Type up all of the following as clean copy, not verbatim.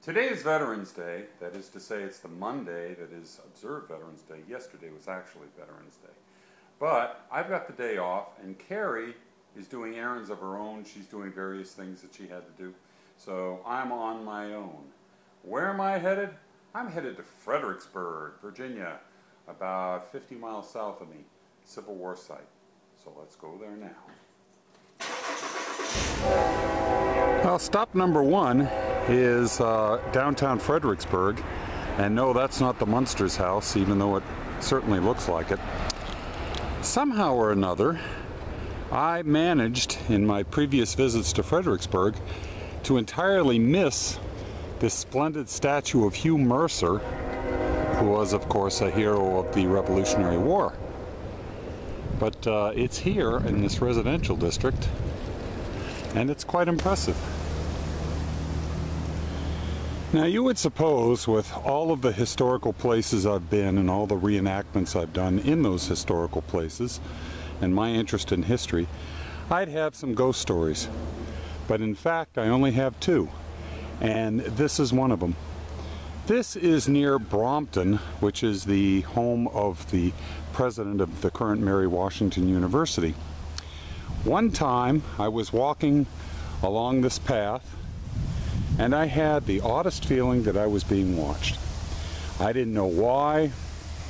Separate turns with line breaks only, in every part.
Today is Veterans Day. That is to say, it's the Monday that is observed Veterans Day. Yesterday was actually Veterans Day. But I've got the day off, and Carrie is doing errands of her own. She's doing various things that she had to do. So I'm on my own. Where am I headed? I'm headed to Fredericksburg, Virginia, about 50 miles south of me, Civil War site. So let's go there now. Well, stop number one is downtown Fredericksburg, and no, that's not the Munsters house, even though it certainly looks like it. Somehow or another, I managed in my previous visits to Fredericksburg to entirely miss this splendid statue of Hugh Mercer, who was, of course, a hero of the Revolutionary War. But it's here in this residential district, and it's quite impressive. Now, you would suppose, with all of the historical places I've been and all the reenactments I've done in those historical places and my interest in history, I'd have some ghost stories. But in fact, I only have two, and this is one of them. This is near Brompton, which is the home of the president of the current Mary Washington University. One time I was walking along this path, and I had the oddest feeling that I was being watched. I didn't know why,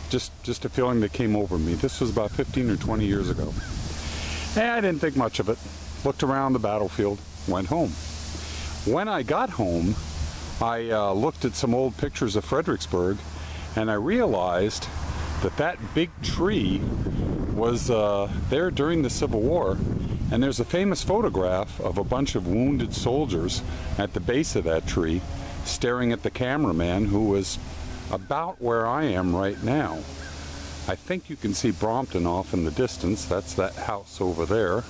just a feeling that came over me. This was about 15 or 20 years ago. And I didn't think much of it. Looked around the battlefield, went home. When I got home, I looked at some old pictures of Fredericksburg, and I realized that that big tree was there during the Civil War. And there's a famous photograph of a bunch of wounded soldiers at the base of that tree staring at the cameraman, who was about where I am right now. I think you can see Brompton off in the distance. That's that house over there.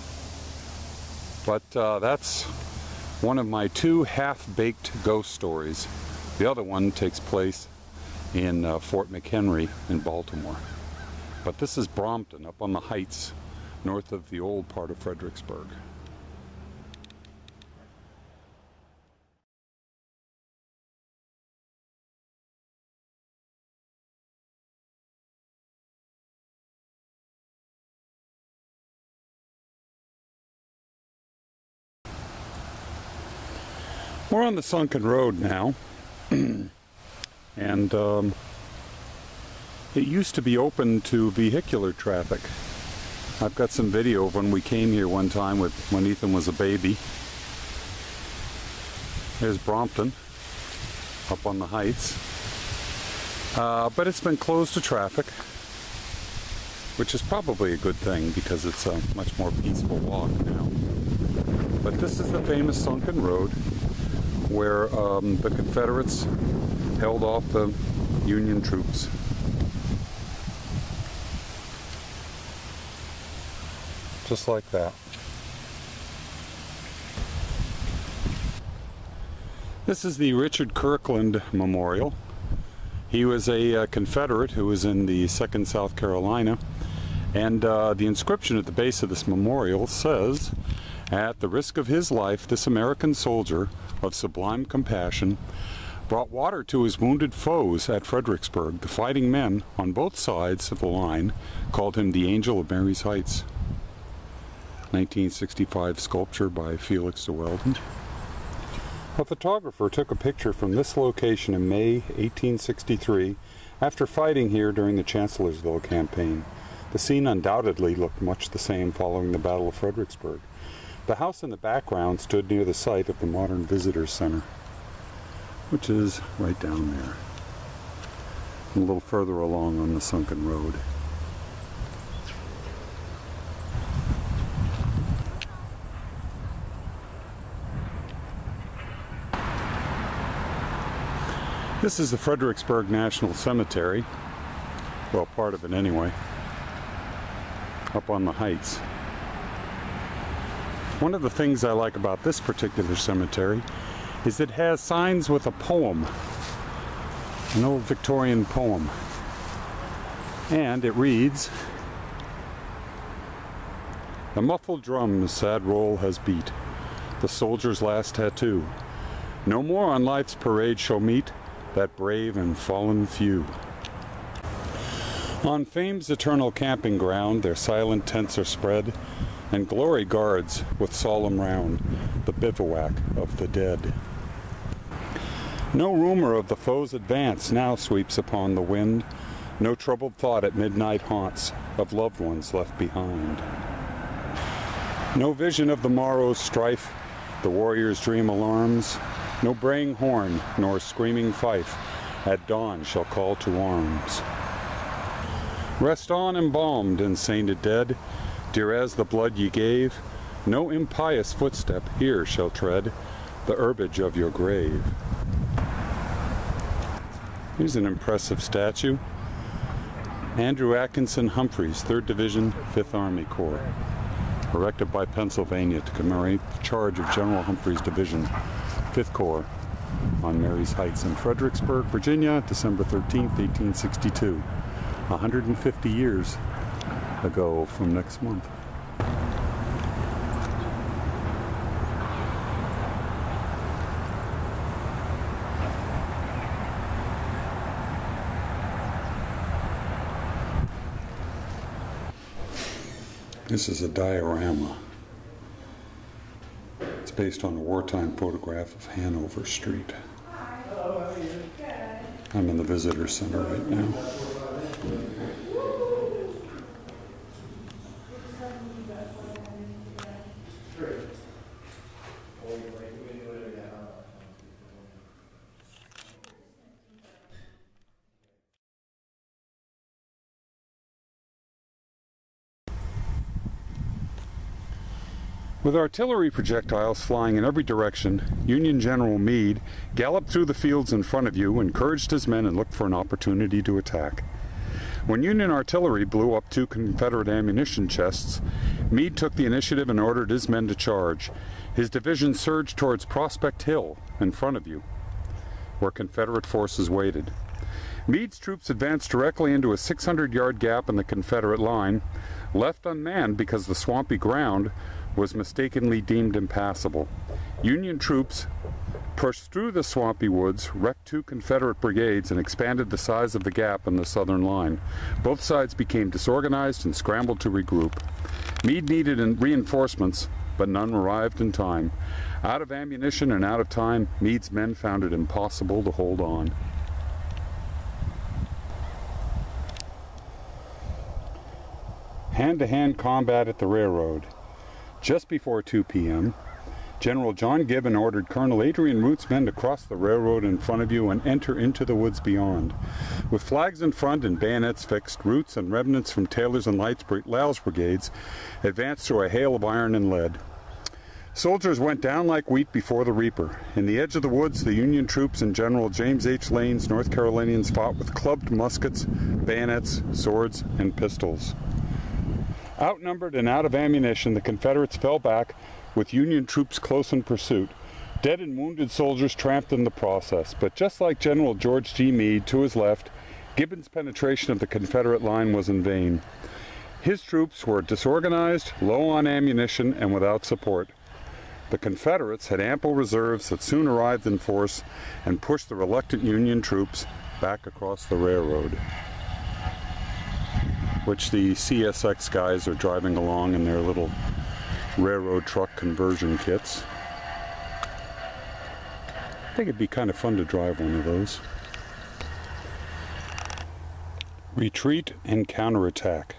But that's one of my two half-baked ghost stories. The other one takes place in Fort McHenry in Baltimore. But this is Brompton, up on the heights north of the old part of Fredericksburg. We're on the Sunken Road now, and it used to be open to vehicular traffic. I've got some video of when we came here one time when Ethan was a baby. There's Brompton up on the heights. But it's been closed to traffic, which is probably a good thing because it's a much more peaceful walk now. But this is the famous Sunken Road where the Confederates held off the Union troops. Just like that. This is the Richard Kirkland Memorial. He was a Confederate who was in the 2nd South Carolina, and the inscription at the base of this memorial says, "At the risk of his life, this American soldier of sublime compassion brought water to his wounded foes at Fredericksburg. The fighting men on both sides of the line called him the Angel of Mary's Heights." 1965 sculpture by Felix de Weldon. A photographer took a picture from this location in May 1863 after fighting here during the Chancellorsville campaign. The scene undoubtedly looked much the same following the Battle of Fredericksburg. The house in the background stood near the site of the modern Visitor Center, which is right down there, a little further along on the Sunken Road. This is the Fredericksburg National Cemetery, well, part of it anyway, up on the heights. One of the things I like about this particular cemetery is it has signs with a poem, an old Victorian poem, and it reads, "The muffled drum's sad roll has beat, the soldier's last tattoo. No more on life's parade shall meet that brave and fallen few. On fame's eternal camping ground their silent tents are spread, and glory guards with solemn round the bivouac of the dead. No rumor of the foe's advance now sweeps upon the wind, no troubled thought at midnight haunts of loved ones left behind. No vision of the morrow's strife, the warrior's dream alarms, no braying horn nor screaming fife at dawn shall call to arms. Rest on embalmed and sainted dead, dear as the blood ye gave, no impious footstep here shall tread the herbage of your grave. Here's an impressive statue. Andrew Atkinson Humphreys, 3rd Division, 5th Army Corps. Erected by Pennsylvania to commemorate the charge of General Humphreys' Division, 5th Corps, on Mary's Heights in Fredericksburg, Virginia, December 13th, 1862. 150 years ago from next month. This is a diorama. It's based on a wartime photograph of Hanover Street. I'm in the visitor center right now. With artillery projectiles flying in every direction, Union General Meade galloped through the fields in front of you, encouraged his men, and looked for an opportunity to attack. When Union artillery blew up 2 Confederate ammunition chests, Meade took the initiative and ordered his men to charge. His division surged towards Prospect Hill in front of you, where Confederate forces waited. Meade's troops advanced directly into a 600-yard gap in the Confederate line, left unmanned because the swampy ground was mistakenly deemed impassable. Union troops pushed through the swampy woods, wrecked 2 Confederate brigades, and expanded the size of the gap in the southern line. Both sides became disorganized and scrambled to regroup. Meade needed reinforcements, but none arrived in time. Out of ammunition and out of time, Meade's men found it impossible to hold on. Hand-to-hand combat at the railroad. Just before 2 p.m., General John Gibbon ordered Colonel Adrian Root's men to cross the railroad in front of you and enter into the woods beyond. With flags in front and bayonets fixed, Root's and remnants from Taylor's and Lyle's brigades advanced through a hail of iron and lead. Soldiers went down like wheat before the reaper. In the edge of the woods, the Union troops and General James H. Lane's North Carolinians fought with clubbed muskets, bayonets, swords, and pistols. Outnumbered and out of ammunition, the Confederates fell back with Union troops close in pursuit. Dead and wounded soldiers tramped in the process, but just like General George G. Meade to his left, Gibbon's penetration of the Confederate line was in vain. His troops were disorganized, low on ammunition, and without support. The Confederates had ample reserves that soon arrived in force and pushed the reluctant Union troops back across the railroad, which the CSX guys are driving along in their little railroad truck conversion kits. I think it'd be kind of fun to drive one of those. Retreat and counterattack.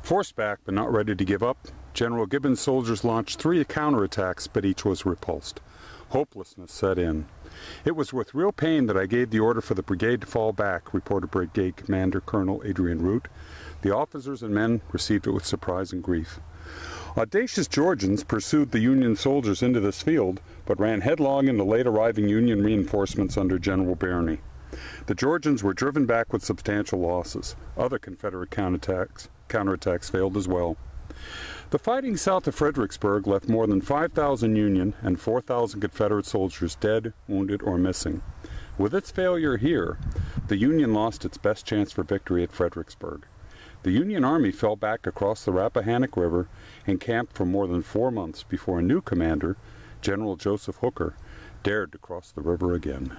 Forced back but not ready to give up, General Gibbon's soldiers launched 3 counterattacks, but each was repulsed. Hopelessness set in. It was with real pain that I gave the order for the brigade to fall back, reported Brigade Commander Colonel Adrian Root. The officers and men received it with surprise and grief. Audacious Georgians pursued the Union soldiers into this field, but ran headlong into late-arriving Union reinforcements under General Birney. The Georgians were driven back with substantial losses. Other Confederate counterattacks failed as well. The fighting south of Fredericksburg left more than 5,000 Union and 4,000 Confederate soldiers dead, wounded, or missing. With its failure here, the Union lost its best chance for victory at Fredericksburg. The Union Army fell back across the Rappahannock River and camped for more than 4 months before a new commander, General Joseph Hooker, dared to cross the river again.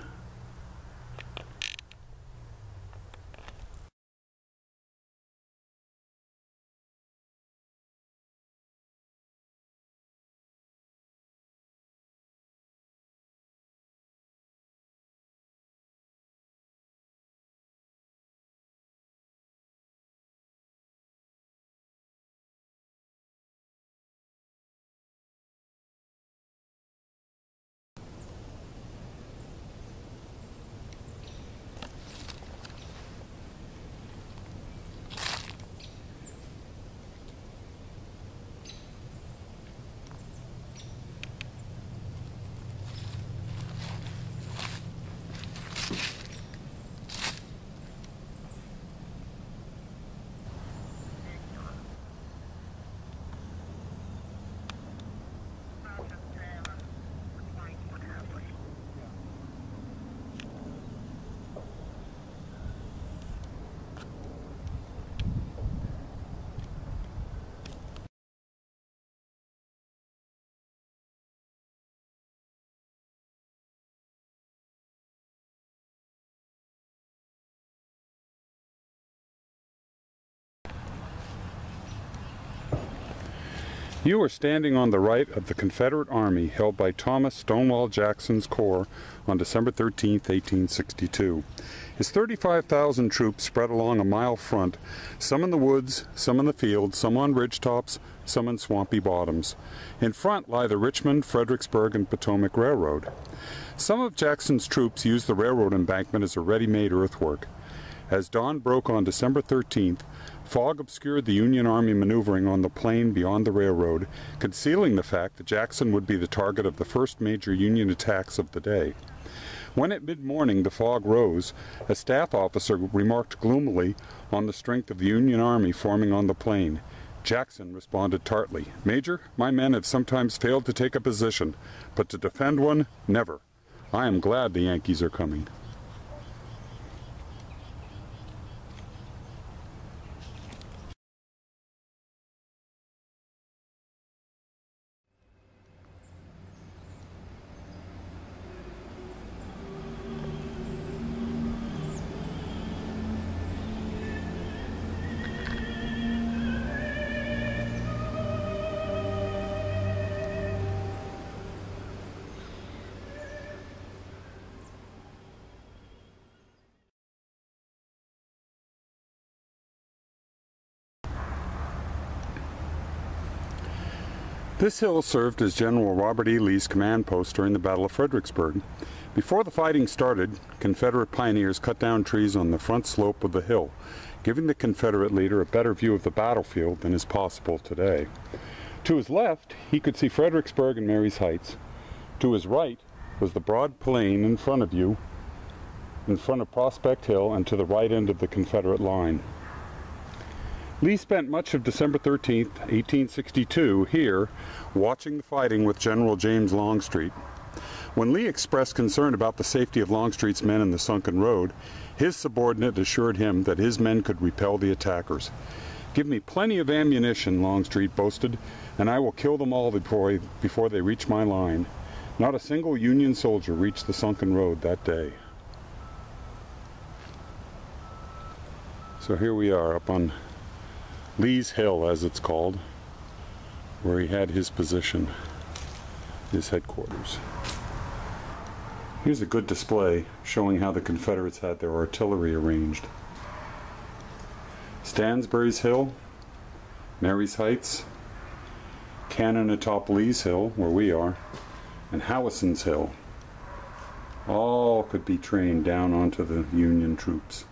You are standing on the right of the Confederate Army held by Thomas Stonewall Jackson's Corps on December 13, 1862. His 35,000 troops spread along a mile front, some in the woods, some in the fields, some on ridgetops, some in swampy bottoms. In front lie the Richmond, Fredericksburg, and Potomac Railroad. Some of Jackson's troops used the railroad embankment as a ready-made earthwork. As dawn broke on December 13th, fog obscured the Union Army maneuvering on the plain beyond the railroad, concealing the fact that Jackson would be the target of the first major Union attacks of the day. When at mid-morning the fog rose, a staff officer remarked gloomily on the strength of the Union Army forming on the plain. Jackson responded tartly, "Major, my men have sometimes failed to take a position, but to defend one, never. I am glad the Yankees are coming." This hill served as General Robert E. Lee's command post during the Battle of Fredericksburg. Before the fighting started, Confederate pioneers cut down trees on the front slope of the hill, giving the Confederate leader a better view of the battlefield than is possible today. To his left, he could see Fredericksburg and Marye's Heights. To his right was the broad plain in front of Prospect Hill and to the right end of the Confederate line. Lee spent much of December 13, 1862, here, watching the fighting with General James Longstreet. When Lee expressed concern about the safety of Longstreet's men in the Sunken Road, his subordinate assured him that his men could repel the attackers. "Give me plenty of ammunition," Longstreet boasted, "and I will kill them all before they reach my line." Not a single Union soldier reached the Sunken Road that day. So here we are up on Lee's Hill, as it's called, where he had his position, his headquarters. Here's a good display showing how the Confederates had their artillery arranged. Stansbury's Hill, Marye's Heights, cannon atop Lee's Hill, where we are, and Howison's Hill. All could be trained down onto the Union troops.